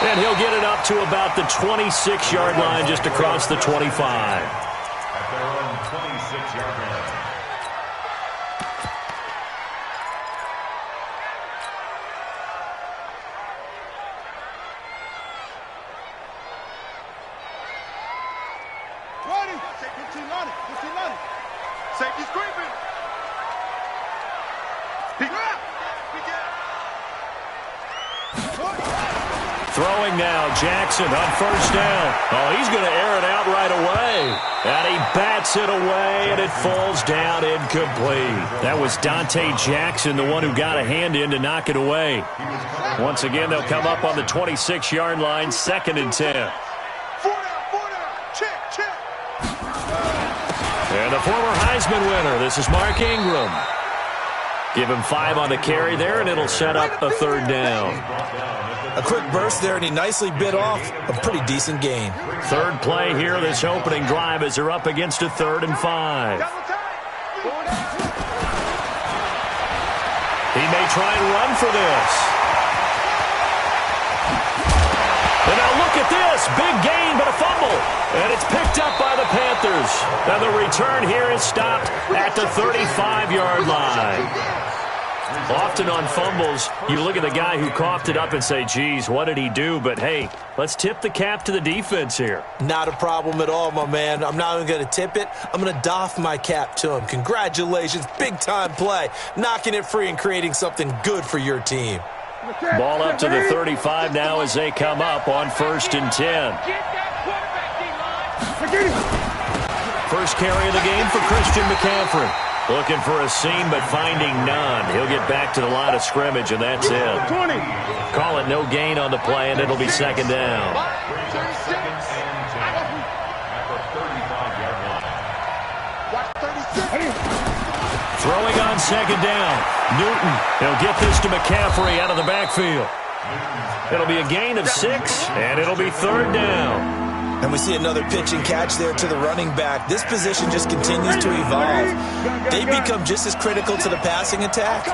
And he'll get it up to about the 26-yard line, just across the 25. At their own 26-yard line. Safety's creeping. Throwing now, Jackson on first down. Oh, he's going to air it out right away. And he bats it away, and it falls down incomplete. That was Dante Jackson, the one who got a hand in to knock it away. Once again, they'll come up on the 26-yard line, 2nd and 10. And the former Heisman winner, this is Mark Ingram. Give him 5 on the carry there, and it'll set up a 3rd down. A quick burst there, and he nicely bit off a pretty decent gain. 3rd play here, this opening drive, as they're up against a 3rd and 5. He may try and run for this. And now look at this. Big gain, but a fumble. And it's picked up by the Panthers. And the return here is stopped at the 35-yard line. Often on fumbles, you look at the guy who coughed it up and say, geez, what did he do? But, hey, let's tip the cap to the defense here. Not a problem at all, my man. I'm not even going to tip it. I'm going to doff my cap to him. Congratulations. Big-time play. Knocking it free and creating something good for your team. Ball up to the 35 now as they come up on 1st and 10. First carry of the game for Christian McCaffrey. Looking for a seam, but finding none. He'll get back to the line of scrimmage, and that's it. Call it no gain on the play, and it'll be 2nd down. Throwing on 2nd down. Newton, he'll get this to McCaffrey out of the backfield. It'll be a gain of 6, and it'll be 3rd down. And we see another pitch and catch there to the running back. This position just continues to evolve. They become just as critical to the passing attack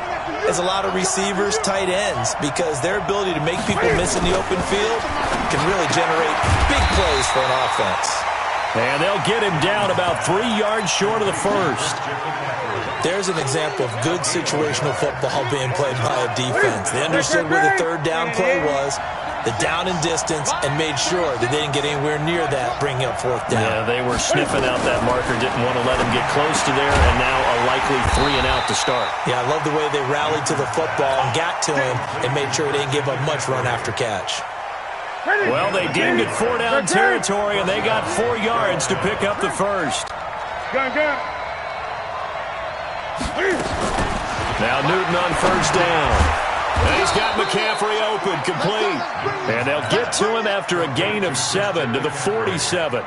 as a lot of receivers, tight ends, because their ability to make people miss in the open field can really generate big plays for an offense. And they'll get him down about 3 yards short of the 1st. There's an example of good situational football being played by a defense. They understood where the 3rd down play was, the down and distance, and made sure that they didn't get anywhere near that, bringing up 4th down. Yeah, they were sniffing out that marker, didn't want to let him get close to there, and now a likely 3 and out to start. Yeah, I love the way they rallied to the football and got to him and made sure they didn't give up much run after catch. Well, they deemed it 4-down territory, and they got 4 yards to pick up the 1st. Now Newton on 1st down. And he's got McCaffrey open, complete. And they'll get to him after a gain of 7 to the 47.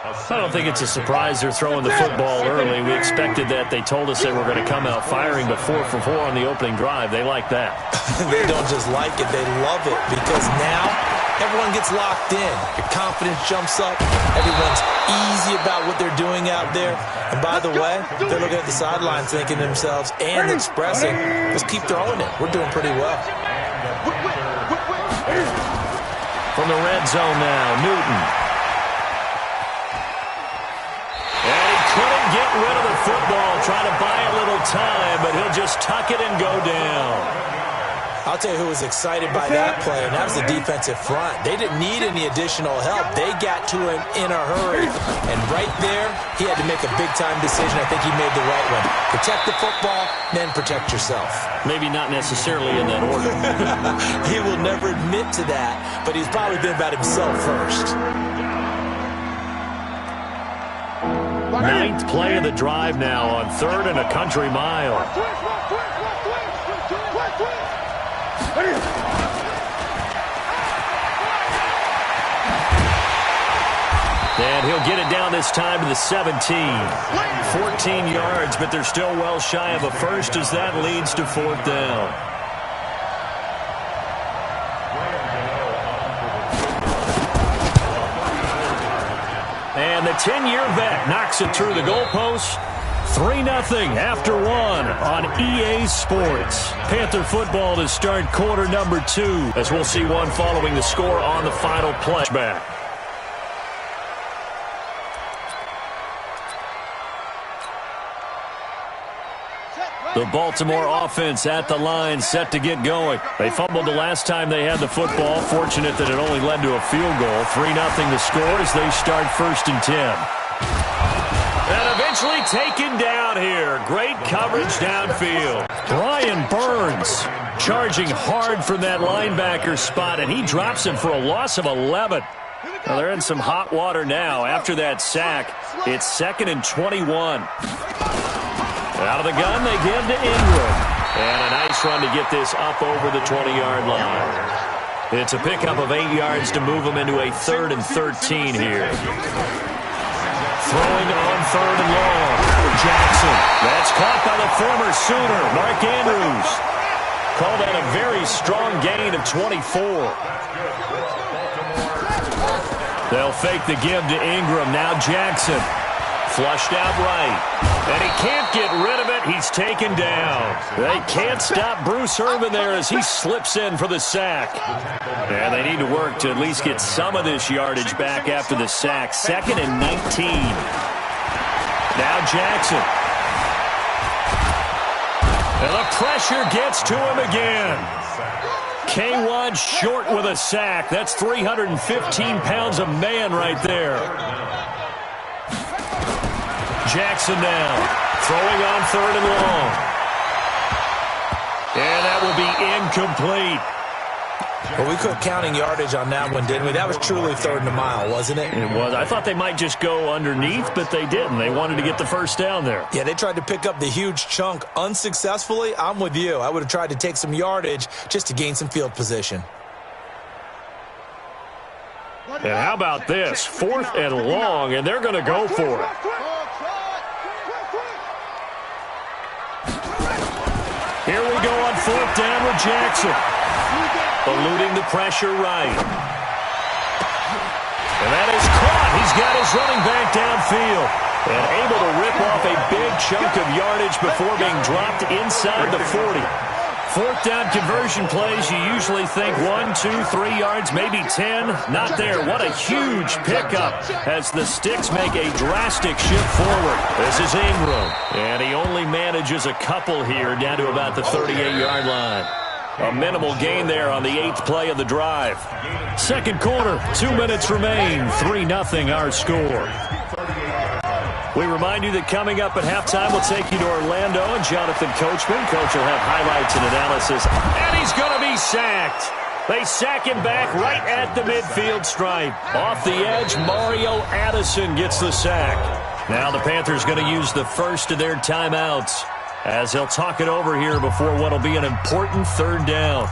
I don't think it's a surprise they're throwing the football early. We expected that. They told us they were going to come out firing, but 4 for 4 on the opening drive. They like that. They don't just like it, they love it, because now everyone gets locked in. Your confidence jumps up. Everyone's easy about what they're doing out there. And by the way, they're looking at the sidelines thinking to themselves and expressing, let's keep throwing it. We're doing pretty well. From the red zone now, Newton. And he couldn't get rid of the football, trying to buy a little time, but he'll just tuck it and go down. I'll tell you who was excited by that play, and that was the defensive front. They didn't need any additional help. They got to him in a hurry. And right there, he had to make a big-time decision. I think he made the right one. Protect the football, then protect yourself. Maybe not necessarily in that order. He will never admit to that, but he's probably been about himself first. 9th play of the drive now on 3rd and a country mile. And he'll get it down this time to the 17. 14 yards, but they're still well shy of a 1st as that leads to 4th down. And the 10-year vet knocks it through the goalpost. 3-0 after one on EA Sports. Panther football to start quarter number 2, as we'll see one following the score on the final play back. The Baltimore offense at the line, set to get going. They fumbled the last time they had the football. Fortunate that it only led to a field goal. 3-0 the score as they start 1st and 10. And eventually taken down here. Great coverage downfield. Brian Burns charging hard from that linebacker spot, and he drops him for a loss of 11. Well, they're in some hot water now. After that sack, it's 2nd and 21. Out of the gun, they give to Ingram. And a nice run to get this up over the 20-yard line. It's a pickup of 8 yards to move them into a 3rd and 13 here. Throwing on 3rd and long. Jackson. That's caught by the former Sooner, Mark Andrews. Called that a very strong gain of 24. They'll fake the give to Ingram. Now Jackson. Flushed out right. And he can't get rid of it. He's taken down. They can't stop Bruce Irvin there as he slips in for the sack. And they need to work to at least get some of this yardage back after the sack. 2nd and 19. Now Jackson. And the pressure gets to him again. K1 short with a sack. That's 315 pounds of man right there. Jackson now, throwing on 3rd and long. And that will be incomplete. Well, we quit counting yardage on that one, didn't we? That was truly 3rd and a mile, wasn't it? It was. I thought they might just go underneath, but they didn't. They wanted to get the first down there. Yeah, they tried to pick up the huge chunk unsuccessfully. I'm with you. I would have tried to take some yardage just to gain some field position. And how about this? 4th and long, and they're going to go for it. Here we go on 4th down with Jackson. Eluding the pressure right. And that is caught. He's got his running back downfield. And able to rip off a big chunk of yardage before being dropped inside the 40. 4th down conversion plays, you usually think 1, 2, 3 yards, maybe 10. Not there. What a huge pickup as the Sticks make a drastic shift forward. This is Ingram. And he only manages a couple here down to about the 38-yard line. A minimal gain there on the 8th play of the drive. 2nd quarter, 2 minutes remain. 3-0 our score. We remind you that coming up at halftime, we'll take you to Orlando and Jonathan Coachman. Coach will have highlights and analysis. And he's going to be sacked. They sack him back right at the midfield stripe. Off the edge, Mario Addison gets the sack. Now the Panthers going to use the first of their timeouts as they'll talk it over here before what will be an important 3rd down.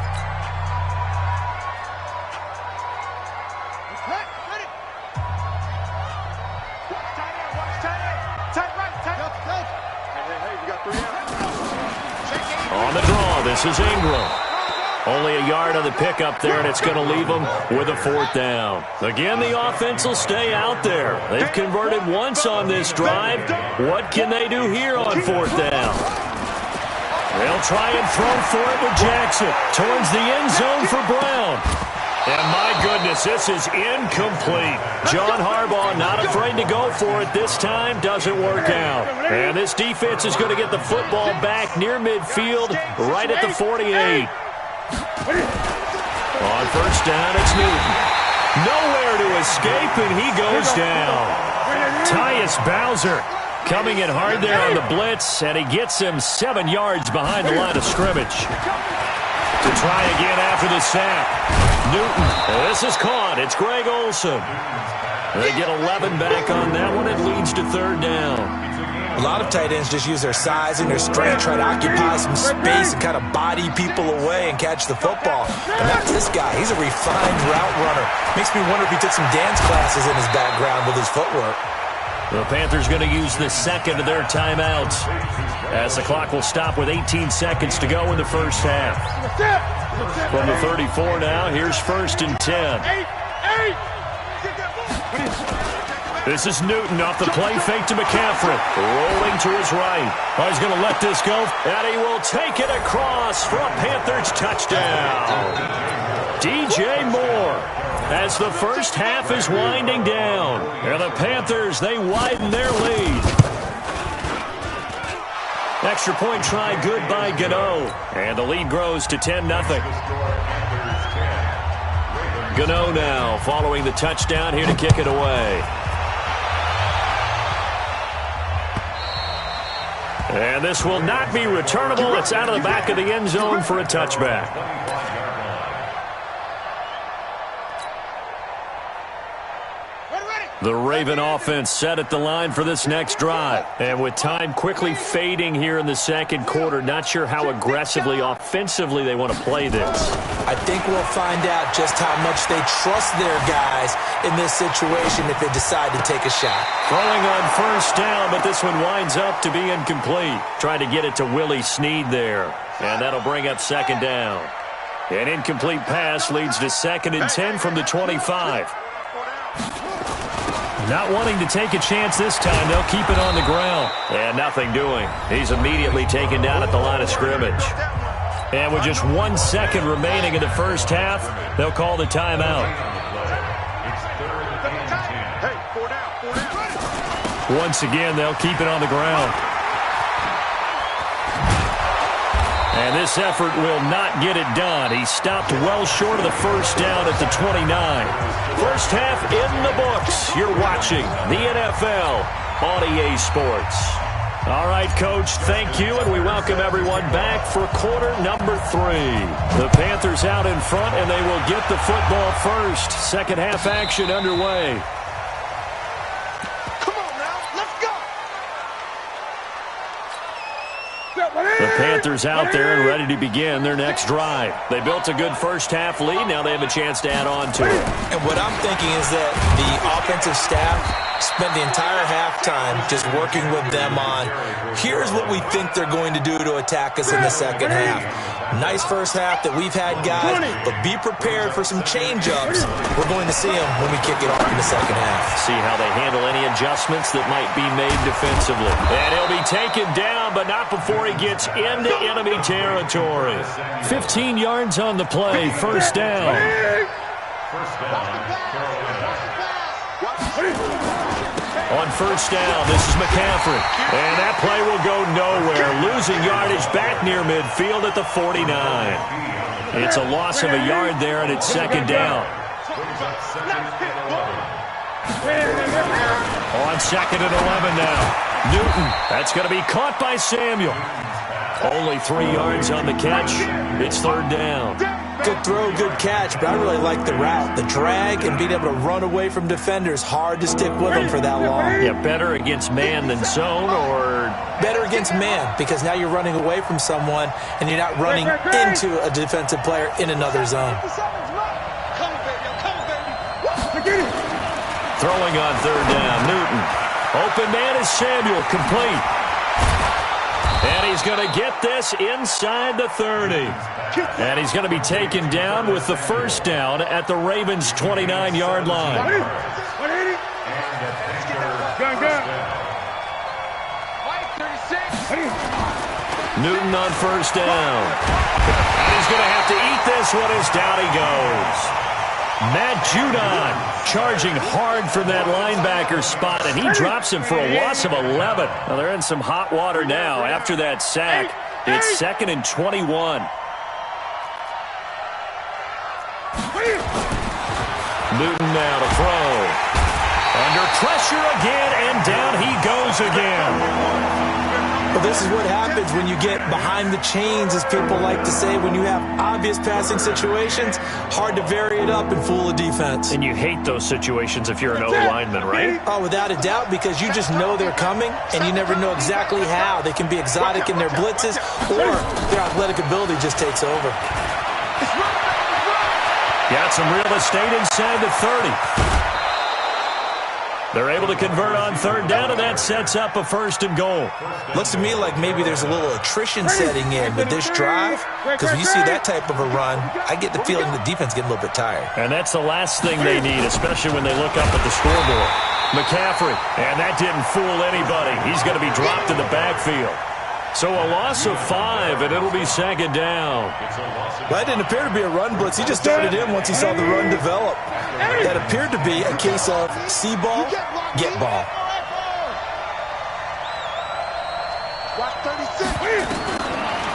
On the draw, this is Ingram. Only a yard on the pickup there, and it's going to leave them with a 4th down. Again, the offense will stay out there. They've converted once on this drive. What can they do here on 4th down? They'll try and throw for it with Jackson. Towards the end zone for Brown. And my goodness, this is incomplete. John Harbaugh not afraid to go for it this time. Doesn't work out. And this defense is going to get the football back near midfield, right at the 48. On 1st down, it's Newton. Nowhere to escape, and he goes down. Tyus Bowser coming in hard there on the blitz, and he gets him 7 yards behind the line of scrimmage. To try again after the sack. Newton, this is caught. It's Greg Olsen. They get 11 back on that one. It leads to 3rd down. A lot of tight ends just use their size and their strength, try to occupy some space and kind of body people away and catch the football. And that's this guy. He's a refined route runner. Makes me wonder if he took some dance classes in his background with his footwork. The Panthers going to use the 2nd of their timeouts as the clock will stop with 18 seconds to go in the first half. From the 34 now, here's 1st and 10. This is Newton off the play fake to McCaffrey. Rolling to his right. Oh, he's going to let this go. And he will take it across for a Panthers touchdown. DJ Moore, as the first half is winding down. And the Panthers, they widen their lead. Extra point try good by Gano. And the lead grows to 10-0. Gano now following the touchdown here to kick it away. And this will not be returnable. It's out of the back of the end zone for a touchback. The Raven offense set at the line for this next drive. And with time quickly fading here in the second quarter, not sure how aggressively, offensively they want to play this. I think we'll find out just how much they trust their guys in this situation if they decide to take a shot. Throwing on first down, but this one winds up to be incomplete. Trying to get it to Willie Snead there. And that'll bring up second down. An incomplete pass leads to 2nd and 10 from the 25. Not wanting to take a chance this time, they'll keep it on the ground. And nothing doing. He's immediately taken down at the line of scrimmage. And with just 1 second remaining in the first half, they'll call the timeout. Once again, they'll keep it on the ground. And this effort will not get it done. He stopped well short of the first down at the 29. First half in the books. You're watching the NFL on EA Sports. All right, Coach, thank you, and we welcome everyone back for quarter number 3. The Panthers out in front, and they will get the football first. Second half action underway. The Panthers out there and ready to begin their next drive. They built a good first half lead. Now they have a chance to add on to it. And what I'm thinking is that the offensive staff spent the entire halftime just working with them on, here's what we think they're going to do to attack us in the second half. Nice first half that we've had, guys, but be prepared for some change-ups. We're going to see them when we kick it off in the second half. See how they handle any adjustments that might be made defensively. And he'll be taken down, but not before he gets into enemy territory. 15 yards on the play, first down. On first down, this is McCaffrey. And that play will go nowhere. Losing yardage back near midfield at the 49. It's a loss of a yard there, and it's second down. On 2nd and 11 now. Newton, that's going to be caught by Samuel. Only 3 yards on the catch. It's third down. Good throw, good catch, but I really like the route. The drag and being able to run away from defenders, hard to stick with them for that long. Yeah, better against man than zone, or? Better against man, because now you're running away from someone and you're not running into a defensive player in another zone. Throwing on third down, Newton. Open man is Samuel, complete. And he's going to get this inside the 30. And he's going to be taken down with the first down at the Ravens' 29-yard line. Newton on first down. And he's going to have to eat this one as down he goes. Matt Judon charging hard from that linebacker spot, and he drops him for a loss of 11. Well, they're in some hot water now after that sack. It's 2nd and 21. Newton now to throw. Under pressure again, and down he goes again. Well, this is what happens when you get behind the chains, as people like to say. When you have obvious passing situations, hard to vary it up and fool a defense. And you hate those situations if you're an O-lineman, right? Oh, without a doubt, because you just know they're coming, and you never know exactly how. They can be exotic in their blitzes, or their athletic ability just takes over. Got some real estate inside the 30. They're able to convert on third down, and that sets up a 1st and goal. Looks to me like maybe there's a little attrition setting in, but this drive, because when you see that type of a run, I get the feeling the defense getting a little bit tired. And that's the last thing they need, especially when they look up at the scoreboard. McCaffrey, and that didn't fool anybody. He's going to be dropped in the backfield. So a loss of 5, and it'll be 2nd down. That didn't appear to be a run blitz. He just started in once he saw the run develop. That appeared to be a case of see ball, get ball.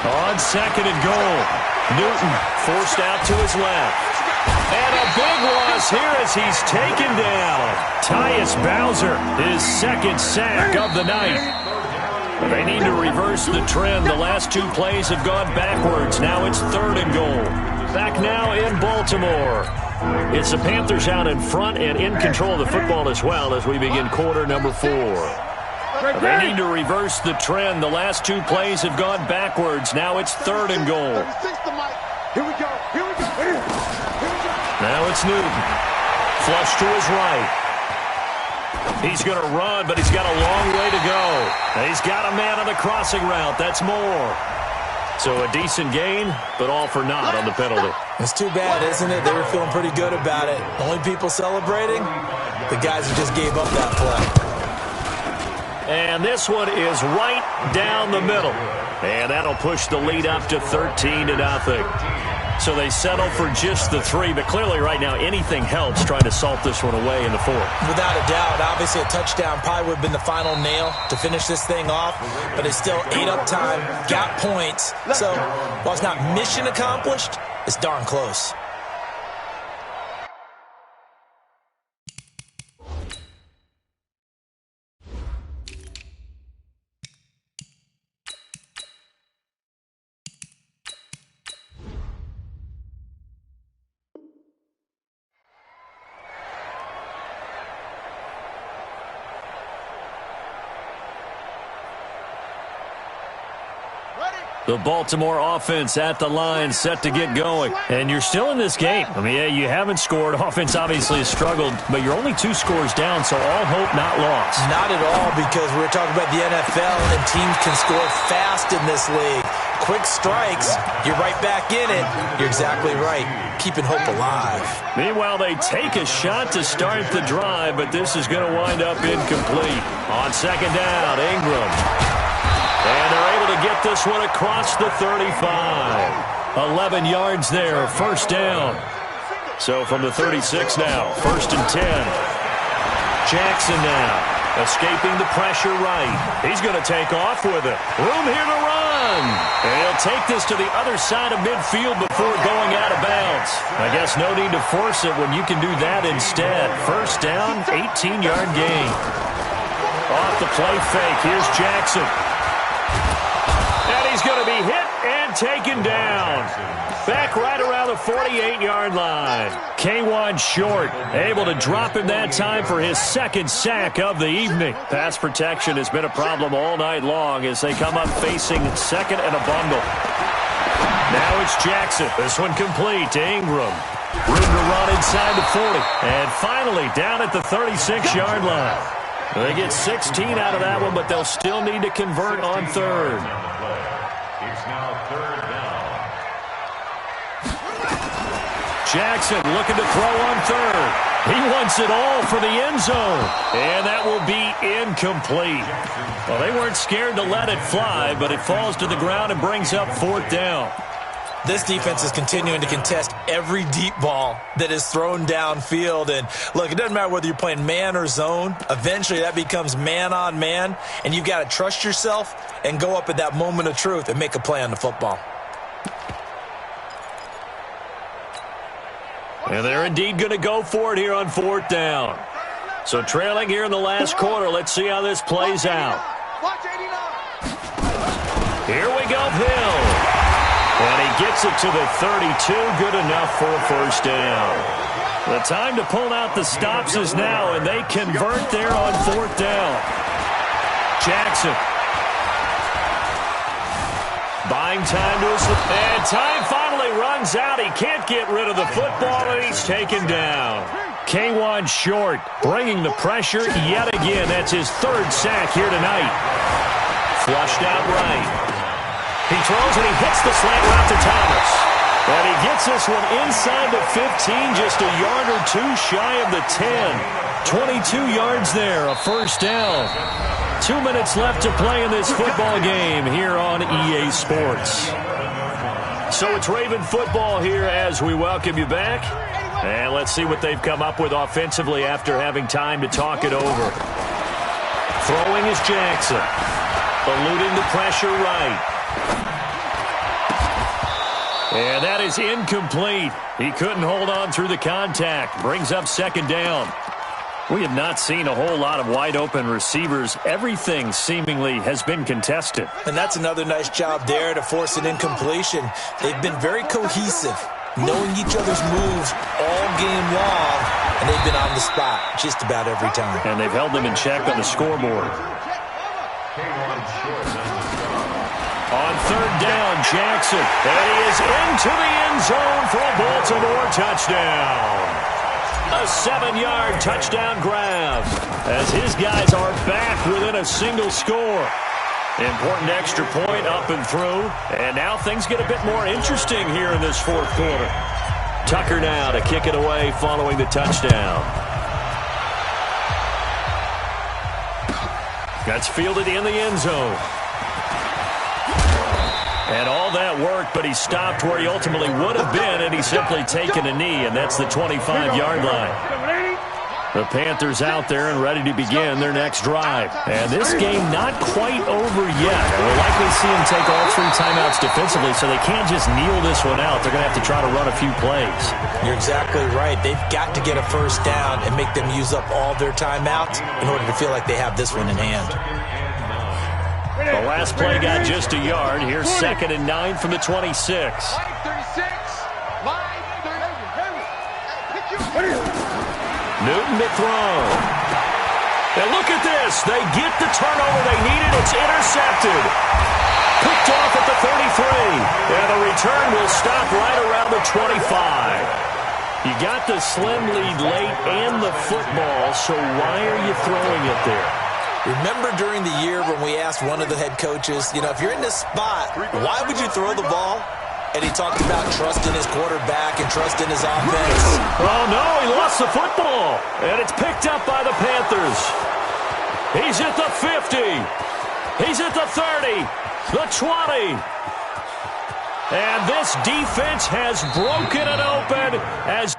On 2nd and goal, Newton forced out to his left. And a big loss here as he's taken down. Tyus Bowser, his 2nd sack of the night. They need to reverse the trend. The last 2 plays have gone backwards. Now it's 3rd and goal. Back now in Baltimore. It's the Panthers out in front and in control of the football as well as we begin quarter number 4. They need to reverse the trend. The last 2 plays have gone backwards. Now it's 3rd and goal. Here we go. Now it's Newton. Flush to his right. He's going to run, but he's got a long way to go. He's got a man on the crossing route. That's more. So a decent gain, but all for naught on the penalty. It's too bad, isn't it? They were feeling pretty good about it. Only people celebrating, the guys who just gave up that play. And this one is right down the middle. And that'll push the lead up to 13-0. So they settle for just the 3, but clearly right now anything helps trying to salt this one away in the 4th. Without a doubt, obviously a touchdown probably would have been the final nail to finish this thing off, but it's still 8 up time, got points. So while it's not mission accomplished, it's darn close. The Baltimore offense at the line, set to get going. And you're still in this game. I mean, yeah, you haven't scored. Offense obviously has struggled, but you're only 2 scores down, so all hope not lost. Not at all, because we're talking about the NFL, and teams can score fast in this league. Quick strikes, you're right back in it. You're exactly right. Keeping hope alive. Meanwhile, they take a shot to start the drive, but this is going to wind up incomplete. On 2nd down, Ingram. And they're able to get this one across the 35. 11 yards there, 1st down. So from the 36 now, 1st and 10. Jackson now, escaping the pressure right. He's going to take off with it. Room here to run. And he'll take this to the other side of midfield before going out of bounds. I guess no need to force it when you can do that instead. 1st down, 18-yard gain. Off the play fake, here's Jackson. And he's going to be hit and taken down. Back right around the 48-yard line. K1 short, able to drop him that time for his 2nd sack of the evening. Pass protection has been a problem all night long as they come up facing 2nd and a bundle. Now it's Jackson. This one complete to Ingram. Room to run inside the 40. And finally down at the 36-yard line. They get 16 out of that one, but they'll still need to convert on 3rd. It's now 3rd down. Jackson looking to throw on 3rd. He wants it all for the end zone. And that will be incomplete. Well, they weren't scared to let it fly, but it falls to the ground and brings up 4th down. This defense is continuing to contest every deep ball that is thrown downfield. And look, it doesn't matter whether you're playing man or zone. Eventually that becomes man on man, and you've got to trust yourself and go up at that moment of truth and make a play on the football. And they're indeed going to go for it here on 4th down. So trailing here in the last quarter. Let's see how this plays out. Here we go, Hill. And he gets it to the 32. Good enough for a 1st down. The time to pull out the stops is now, and they convert there on 4th down. Jackson. Buying time to his... And time finally runs out. He can't get rid of the football, and he's taken down. K1 short, bringing the pressure yet again. That's his third sack here tonight. Flushed out right. He throws and he hits the slant route to Thomas. And he gets this one inside the 15, just a yard or two shy of the 10. 22 yards there, a first down. 2 minutes left to play in this football game here on EA Sports. So it's Raven football here as we welcome you back. And let's see what they've come up with offensively after having time to talk it over. Throwing is Jackson. Eluding the pressure right. And that is incomplete. He couldn't hold on through the contact. Brings up second down. We have not seen a whole lot of wide-open receivers. Everything seemingly has been contested. And that's another nice job there to force an incompletion. They've been very cohesive, knowing each other's moves all game long, and they've been on the spot just about every time. And they've held them in check on the scoreboard. On third down, Jackson. And he is into the end zone for a Baltimore touchdown. A 7-yard touchdown grab as his guys are back within a single score. Important extra point up and through. And now things get a bit more interesting here in this fourth quarter. Tucker now to kick it away following the touchdown. That's fielded in the end zone. And all that worked, but he stopped where he ultimately would have been, and he's simply taken a knee, and that's the 25-yard line. The Panthers out there and ready to begin their next drive. And this game not quite over yet. We'll likely see them take all 3 timeouts defensively, so they can't just kneel this one out. They're going to have to try to run a few plays. You're exactly right. They've got to get a first down and make them use up all their timeouts in order to feel like they have this one in hand. The last play got just a yard. Here's 2nd and 9 from the 26. Newton to throw. And look at this. They get the turnover they needed. It's intercepted. Picked off at the 33. And the return will stop right around the 25. You got the slim lead late and the football, so why are you throwing it there? Remember during the year when we asked one of the head coaches, if you're in this spot, why would you throw the ball? And he talked about trust in his quarterback and trust in his offense. Oh, no, he lost the football. And it's picked up by the Panthers. He's at the 50. He's at the 30, the 20. And this defense has broken it open as